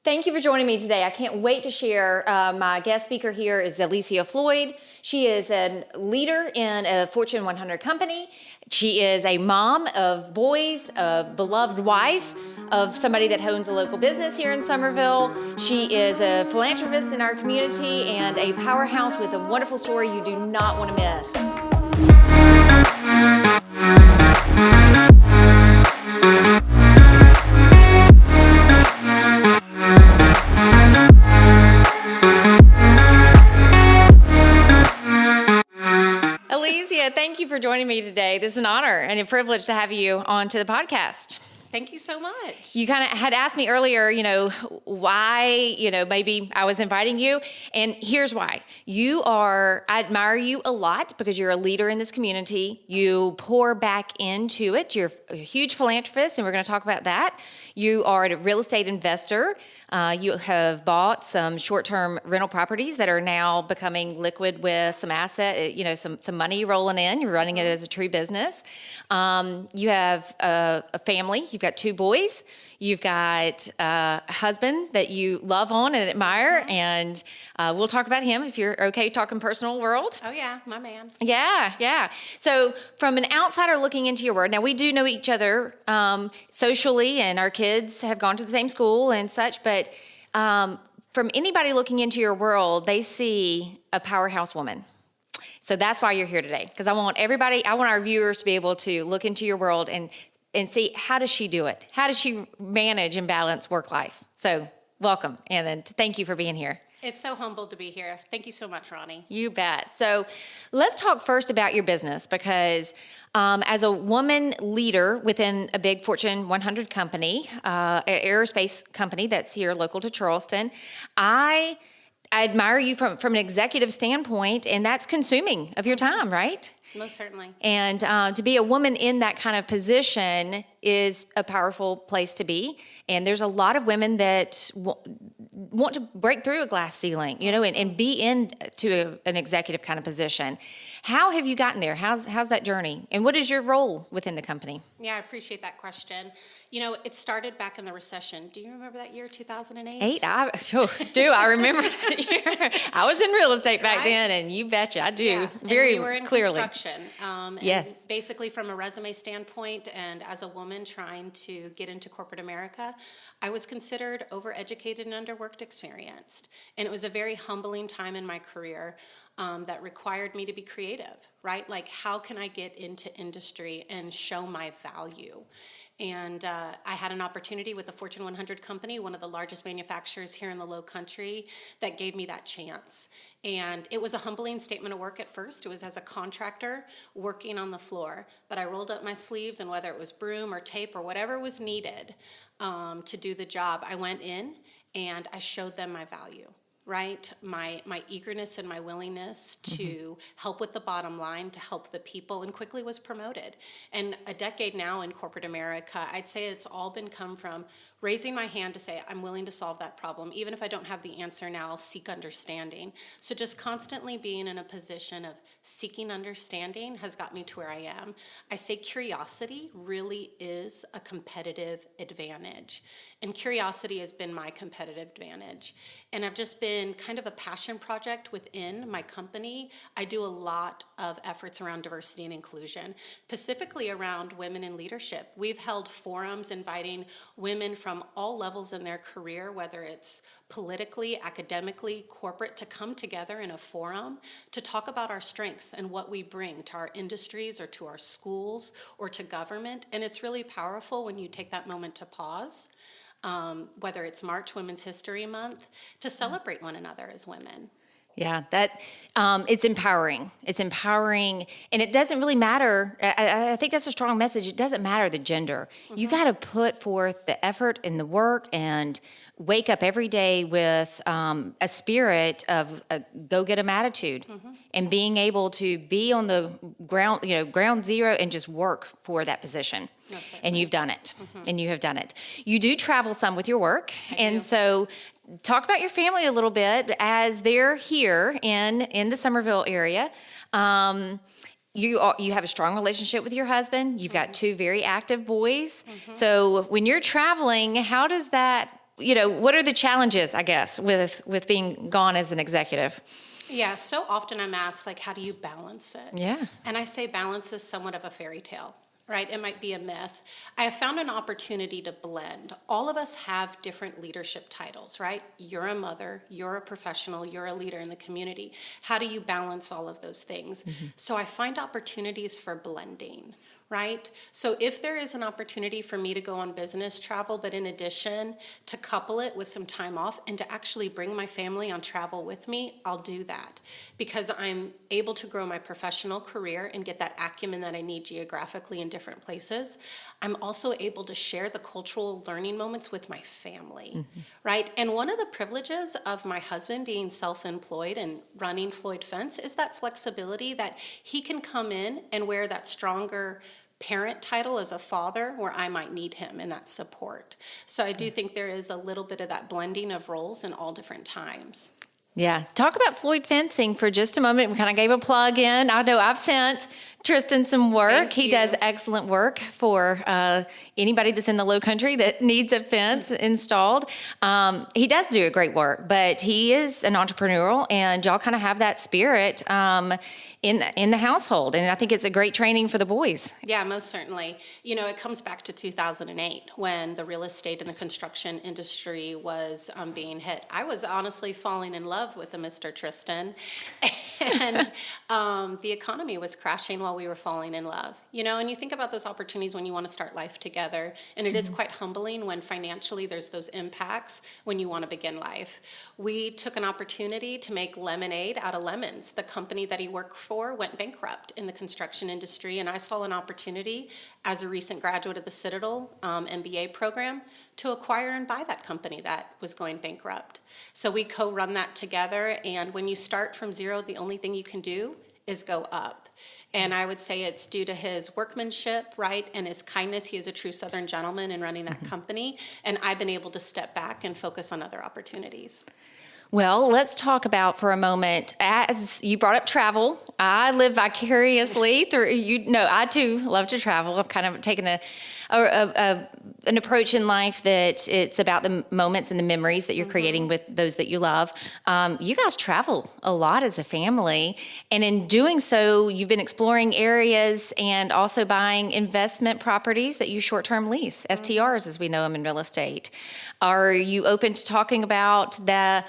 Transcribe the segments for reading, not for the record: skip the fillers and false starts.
Thank you for joining me today. I can't wait to share. My guest speaker here is Alicia Floyd. She is a leader in a Fortune 100 company. She is a mom of boys, a beloved wife of somebody that owns a local business here in Summerville. She is a philanthropist in our community and a powerhouse with a wonderful story you do not want to miss. Alicia, thank you for joining me today. This is an honor and a privilege to have you on to the podcast. Thank you so much. You kind of had asked me earlier, why, maybe I was inviting you. And here's why. I admire you a lot because you're a leader in this community. You pour back into it. You're a huge philanthropist, and we're going to talk about that. You are a real estate investor. You have bought some short-term rental properties that are now becoming liquid with some asset, some money rolling in. You're running it as a true business. You have a family. You've got 2 boys. You've got a husband that you love on and admire, and we'll talk about him if you're okay talking personal world. Oh, yeah, my man. Yeah. So from an outsider looking into your world, now we do know each other socially, and our kids have gone to the same school and such, but from anybody looking into your world, they see a powerhouse woman. So that's why you're here today, because I want our viewers to be able to look into your world and see, how does she do it? How does she manage and balance work life? So welcome, and then thank you for being here. It's so humbled to be here. Thank you so much, Ronnie. You bet. So let's talk first about your business, because as a woman leader within a big Fortune 100 company, an aerospace company that's here local to Charleston, I admire you from an executive standpoint, and that's consuming of your time, right? Most certainly. And to be a woman in that kind of position is a powerful place to be. And there's a lot of women that want to break through a glass ceiling, and be into an executive kind of position. How have you gotten there? How's that journey? And what is your role within the company? Yeah, I appreciate that question. It started back in the recession. Do you remember that year, 2008? I remember that year. I was in real estate back then, and you betcha, I do. Yeah. Very and we were in clearly. Construction. Yes. And basically from a resume standpoint, and as a woman trying to get into corporate America, I was considered overeducated and underworked experienced. And it was a very humbling time in my career that required me to be creative, right? Like, how can I get into industry and show my value? And I had an opportunity with the Fortune 100 company, one of the largest manufacturers here in the Low Country, that gave me that chance. And it was a humbling statement of work at first. It was as a contractor working on the floor. But I rolled up my sleeves, and whether it was broom or tape or whatever was needed to do the job, I went in and I showed them my value. Right? My eagerness and my willingness to help with the bottom line, to help the people, and quickly was promoted. And a decade now in corporate America, I'd say it's all come from raising my hand to say, I'm willing to solve that problem. Even if I don't have the answer now, I'll seek understanding. So just constantly being in a position of seeking understanding has got me to where I am. I say curiosity really is a competitive advantage. And curiosity has been my competitive advantage. And I've just been kind of a passion project within my company. I do a lot of efforts around diversity and inclusion, specifically around women in leadership. We've held forums inviting women from all levels in their career, whether it's politically, academically, corporate, to come together in a forum to talk about our strengths and what we bring to our industries or to our schools or to government. And it's really powerful when you take that moment to pause. Whether it's March, Women's History Month, to celebrate one another as women. Yeah, it's empowering. It's empowering, and it doesn't really matter. I think that's a strong message. It doesn't matter the gender. You got to put forth the effort and the work and wake up every day with a spirit of a go-get-em attitude and being able to be on the ground zero and just work for that position. Yes, and you've done it. And you have done it. You do travel some with your work. So talk about your family a little bit as they're here in the Summerville area. You have a strong relationship with your husband. You've got 2 very active boys. So when you're traveling, how does that what are the challenges, I guess, with being gone as an executive? Yeah, so often I'm asked, like, how do you balance it? Yeah. And I say balance is somewhat of a fairy tale, right? It might be a myth. I have found an opportunity to blend. All of us have different leadership titles, right? You're a mother, you're a professional, you're a leader in the community. How do you balance all of those things? So I find opportunities for blending. Right? So if there is an opportunity for me to go on business travel, but in addition to couple it with some time off and to actually bring my family on travel with me, I'll do that because I'm able to grow my professional career and get that acumen that I need geographically in different places. I'm also able to share the cultural learning moments with my family, right? And one of the privileges of my husband being self-employed and running Floyd Fence is that flexibility that he can come in and wear that stronger parent title as a father where I might need him in that support. So I do think there is a little bit of that blending of roles in all different times. Yeah. Talk about Floyd Fencing for just a moment. We kind of gave a plug in. I know I've sent Tristan some work. Thank He you. does excellent work for anybody that's in the low country that needs a fence installed. He does do a great work, but he is an entrepreneurial, and y'all kind of have that spirit in the household. And I think it's a great training for the boys. Yeah, most certainly. It comes back to 2008 when the real estate and the construction industry was being hit. I was honestly falling in love with a Mr. Tristan, and the economy was crashing while we were falling in love. And you think about those opportunities when you want to start life together, and it is quite humbling when financially there's those impacts when you want to begin life. We took an opportunity to make lemonade out of lemons. The company that he worked for went bankrupt in the construction industry, and I saw an opportunity as a recent graduate of the Citadel MBA program to acquire and buy that company that was going bankrupt. So we co-run that together, and when you start from zero, the only thing you can do is go up. And I would say it's due to his workmanship, right, and his kindness. He is a true Southern gentleman in running that company, and I've been able to step back and focus on other opportunities. Well, let's talk about for a moment, as you brought up travel, I live vicariously through, I too love to travel. I've kind of taken an approach in life that it's about the moments and the memories that you're creating with those that you love. You guys travel a lot as a family, and in doing so, you've been exploring areas and also buying investment properties that you short-term lease, STRs as we know them in real estate. Are you open to talking about the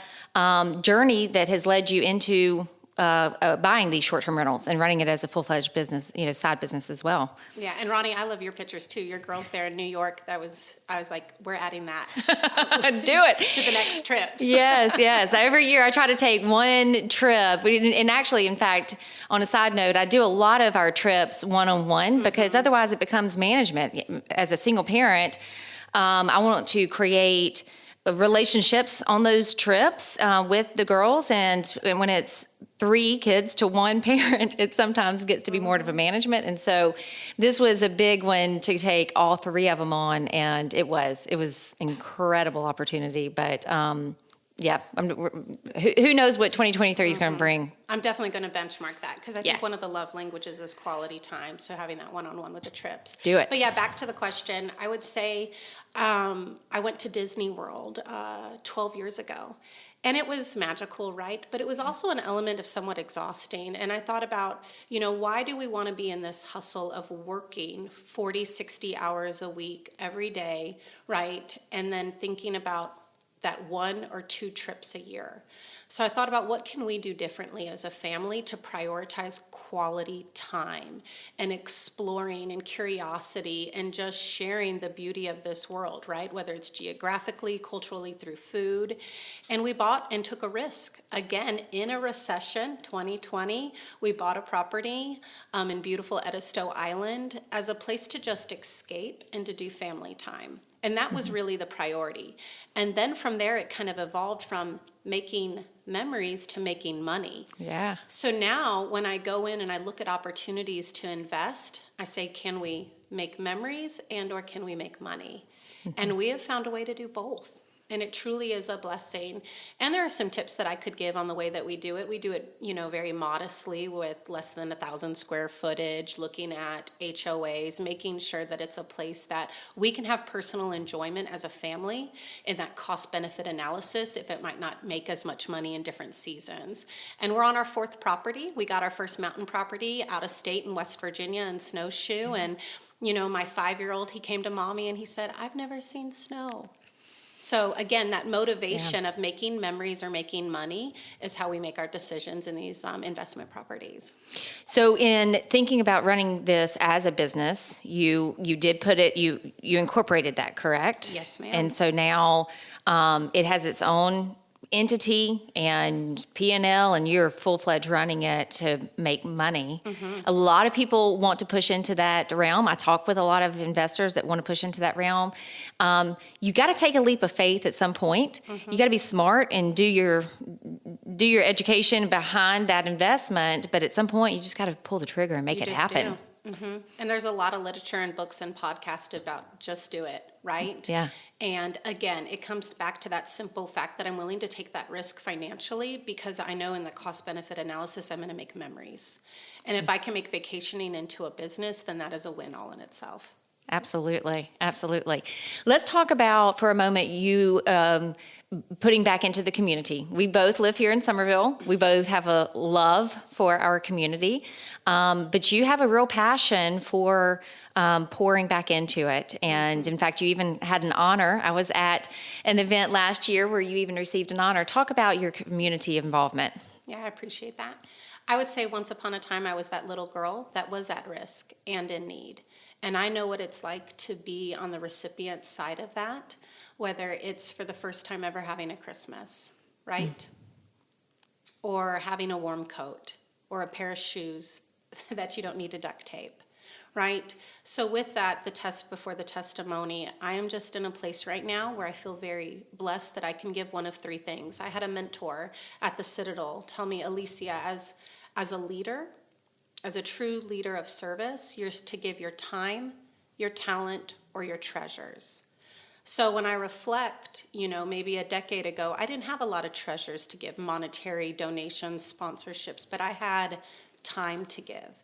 journey that has led you into buying these short-term rentals and running it as a full-fledged business, side business as well? Yeah, and Ronnie, I love your pictures too. Your girls there in New York, I was like, we're adding that. Do it. To the next trip. Yes. Every year I try to take one trip. And actually, in fact, on a side note, I do a lot of our trips one-on-one because otherwise it becomes management. As a single parent, I want to create relationships on those trips with the girls, and when it's 3 kids to 1 parent, it sometimes gets to be more of a management. And so this was a big one to take all 3 of them on, and it was incredible opportunity. But who knows what 2023 is going to bring? I'm definitely going to benchmark that because I think one of the love languages is quality time. So having that one-on-one with the trips. Do it. But yeah, back to the question. I would say I went to Disney World 12 years ago. And it was magical, right? But it was also an element of somewhat exhausting. And I thought about, why do we want to be in this hustle of working 40, 60 hours a week every day, right? And then thinking about that 1 or 2 trips a year. So I thought about what can we do differently as a family to prioritize quality time and exploring and curiosity and just sharing the beauty of this world, right? Whether it's geographically, culturally, through food. And we bought and took a risk. Again, in a recession, 2020, we bought a property in beautiful Edisto Island as a place to just escape and to do family time. And that was really the priority. And then from there, it kind of evolved from making memories to making money. Yeah. So now when I go in and I look at opportunities to invest, I say, can we make memories and or can we make money? And we have found a way to do both. And it truly is a blessing. And there are some tips that I could give on the way that we do it. We do it, very modestly with less than 1,000 square footage, looking at HOAs, making sure that it's a place that we can have personal enjoyment as a family in that cost-benefit analysis if it might not make as much money in different seasons. And we're on our 4th property. We got our first mountain property out of state in West Virginia in Snowshoe. And, my 5-year-old, he came to mommy and he said, "I've never seen snow." So again, that motivation of making memories or making money is how we make our decisions in these investment properties. So in thinking about running this as a business, you did put it, you incorporated that, correct? Yes, ma'am. And so now it has its own entity and P&L, and you're full-fledged running it to make money. A lot of people want to push into that realm. I talk with a lot of investors that want to push into that realm. You got to take a leap of faith at some point. You got to be smart and do your education behind that investment, but at some point you just got to pull the trigger and make it happen. And there's a lot of literature and books and podcasts about just do it, right? Yeah. And again, it comes back to that simple fact that I'm willing to take that risk financially because I know in the cost-benefit analysis I'm going to make memories. And if I can make vacationing into a business, then that is a win all in itself. Absolutely. Absolutely. Let's talk about, for a moment, you putting back into the community. We both live here in Summerville. We both have a love for our community, but you have a real passion for pouring back into it. And in fact, you even had an honor. I was at an event last year where you even received an honor. Talk about your community involvement. Yeah, I appreciate that. I would say once upon a time I was that little girl that was at risk and in need. And I know what it's like to be on the recipient side of that, whether it's for the first time ever having a Christmas, right? Or having a warm coat or a pair of shoes that you don't need to duct tape, right? So with that, the test before the testimony, I am just in a place right now where I feel very blessed that I can give one of 3 things. I had a mentor at the Citadel tell me, Alicia, as a leader, as a true leader of service, you're to give your time, your talent, or your treasures. So when I reflect, maybe a decade ago, I didn't have a lot of treasures to give, monetary donations, sponsorships, but I had time to give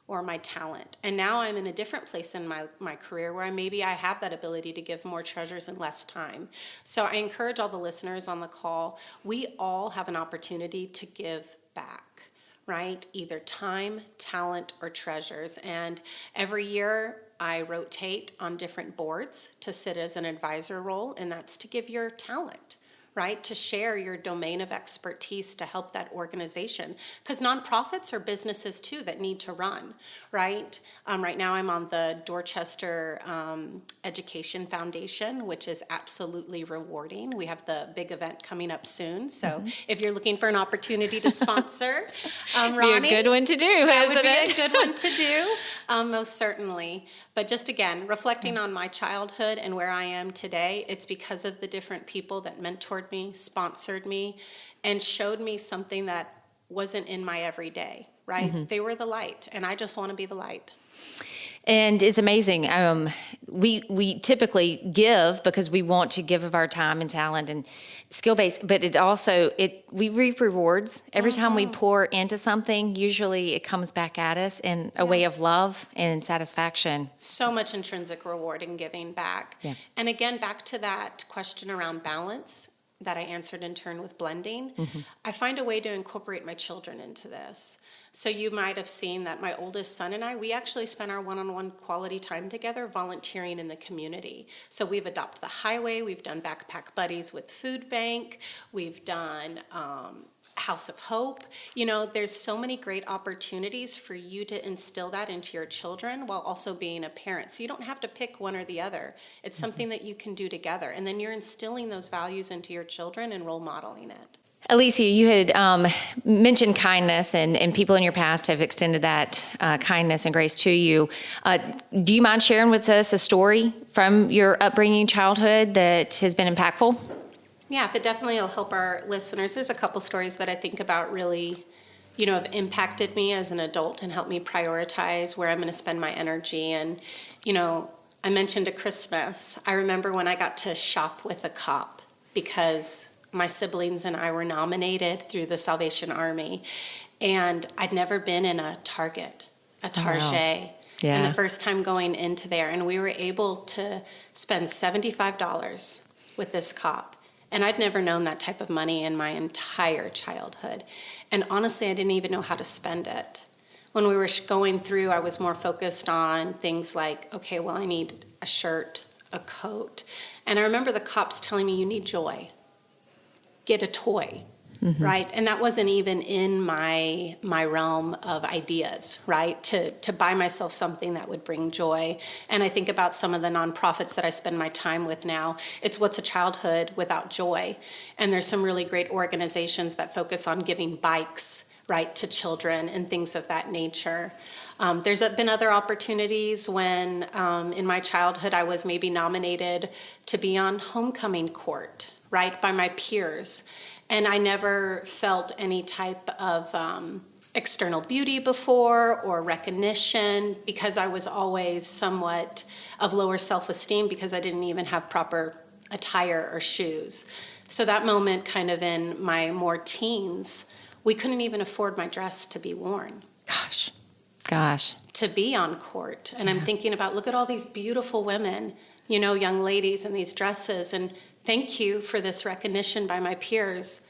or my talent. And now I'm in a different place in my career where maybe I have that ability to give more treasures in less time. So I encourage all the listeners on the call, we all have an opportunity to give back, right? Either time, talent, or treasures. And every year I rotate on different boards to sit as an advisor role, and that's to give your talent, right? To share your domain of expertise to help that organization. Because nonprofits are businesses too that need to run, right? Right now I'm on the Dorchester Education Foundation, which is absolutely rewarding. We have the big event coming up soon. So if you're looking for an opportunity to sponsor, Ronnie. Be a good one to do, That would isn't be it? a good one to do, most certainly. But just again, reflecting on my childhood and where I am today, it's because of the different people that mentored me, sponsored me, and showed me something that wasn't in my everyday, right? They were the light, and I just want to be the light. And it's amazing. We typically give because we want to give of our time and talent and skill base, but we reap rewards every time we pour into something. Usually, it comes back at us in a way of love and satisfaction. So much intrinsic reward in giving back. Yeah. And again, back to that question around balance that I answered in turn with blending. I find a way to incorporate my children into this. So you might have seen that my oldest son and I, we actually spend our one-on-one quality time together volunteering in the community. So we've adopted the highway, we've done backpack buddies with food bank, we've done House of Hope. There's so many great opportunities for you to instill that into your children while also being a parent. So you don't have to pick one or the other. It's something that you can do together. And then you're instilling those values into your children and role modeling it. Alicia, you had mentioned kindness, and people in your past have extended that kindness and grace to you. Do you mind sharing with us a story from your upbringing, childhood, that has been impactful? Yeah, if it definitely will help our listeners. There's a couple stories that I think about really, have impacted me as an adult and helped me prioritize where I'm going to spend my energy. And, I mentioned a Christmas. I remember when I got to shop with a cop. because my siblings and I were nominated through the Salvation Army. And I'd never been in a Target, a Target. Yeah. And the first time going into there, and we were able to spend $75 with this cop. And I'd never known that type of money in my entire childhood. And honestly, I didn't even know how to spend it. When we were going through, I was more focused on things like, okay, well, I need a shirt, a coat. And I remember the cops telling me, you need joy. Get a toy, right? And that wasn't even in my realm of ideas, right? To buy myself something that would bring joy. And I think about some of the nonprofits that I spend my time with now. It's What's a Childhood Without Joy? And there's some really great organizations that focus on giving bikes, right, to children and things of that nature. There's been other opportunities when in my childhood I was maybe nominated to be on homecoming court, right, by my peers. And I never felt any type of external beauty before or recognition because I was always somewhat of lower self-esteem because I didn't even have proper attire or shoes. So that moment kind of in my more teens, we couldn't even afford my dress to be worn. Gosh. To be on court. And I'm thinking about, look at all these beautiful women, you know, young ladies in these dresses, and thank you for this recognition by my peers.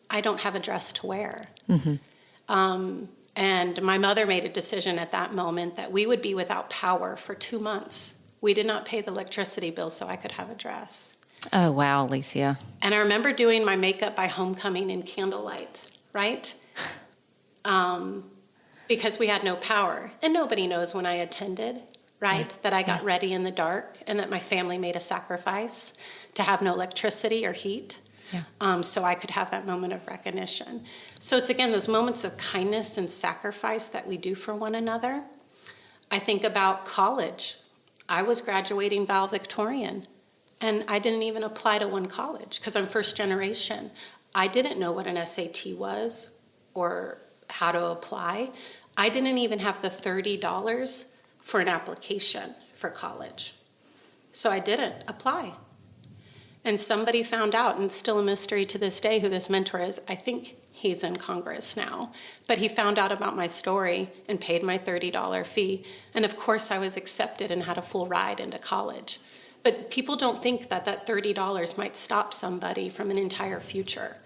I don't have a dress to wear. And my mother made a decision at that moment that we would be without power for 2 months. We did not pay the electricity bill so I could have a dress. Oh, wow, Alicia. And I remember doing my makeup by homecoming in candlelight, right? Because we had no power. And nobody knows when I attended, right, that I got ready in the dark and that my family made a sacrifice to have no electricity or heat. So I could have that moment of recognition. So it's, again, those moments of kindness and sacrifice that we do for one another. I think about college. I was graduating valedictorian, and I didn't even apply to one college because I'm first generation. I didn't know what an SAT was or how to apply. I didn't even have the $30 for an application for college. So I didn't apply. And somebody found out, and it's still a mystery to this day who this mentor is. I think he's in Congress now. But he found out about my story and paid my $30 fee. And of course I was accepted and had a full ride into college. But people don't think that that $30 might stop somebody from an entire future.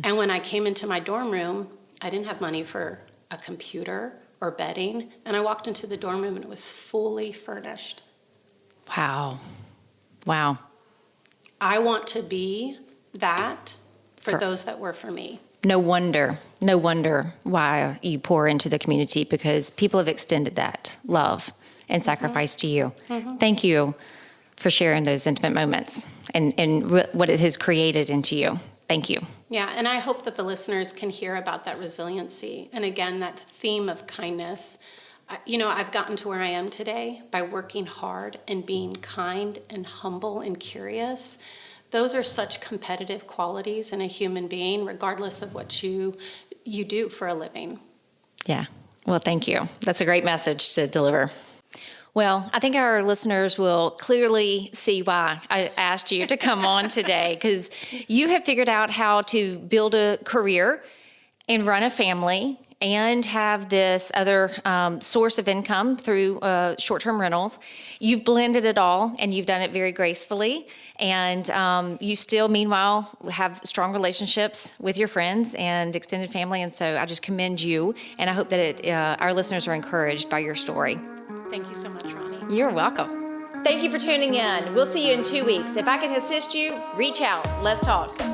And when I came into my dorm room, I didn't have money for a computer or bedding. And I walked into the dorm room and it was fully furnished. Wow. Wow. I want to be that for those that were for me. No wonder why you pour into the community, because people have extended that love and sacrifice to you. Thank you for sharing those intimate moments and what it has created into you. Thank you. Yeah, and I hope that the listeners can hear about that resiliency. And again, that theme of kindness. You know, I've gotten to where I am today by working hard and being kind and humble and curious. Those are such competitive qualities in a human being, regardless of what you do for a living. Yeah. Well, thank you. That's a great message to deliver. Well, I think our listeners will clearly see why I asked you to come on today, because you have figured out how to build a career and run a family and have this other source of income through short-term rentals. You've blended it all, and you've done it very gracefully. And you still, meanwhile, have strong relationships with your friends and extended family. And so I just commend you, and I hope that our listeners are encouraged by your story. Thank you so much, Ronnie. You're welcome. Thank you for tuning in. We'll see you in 2 weeks. If I can assist you, reach out. Let's talk.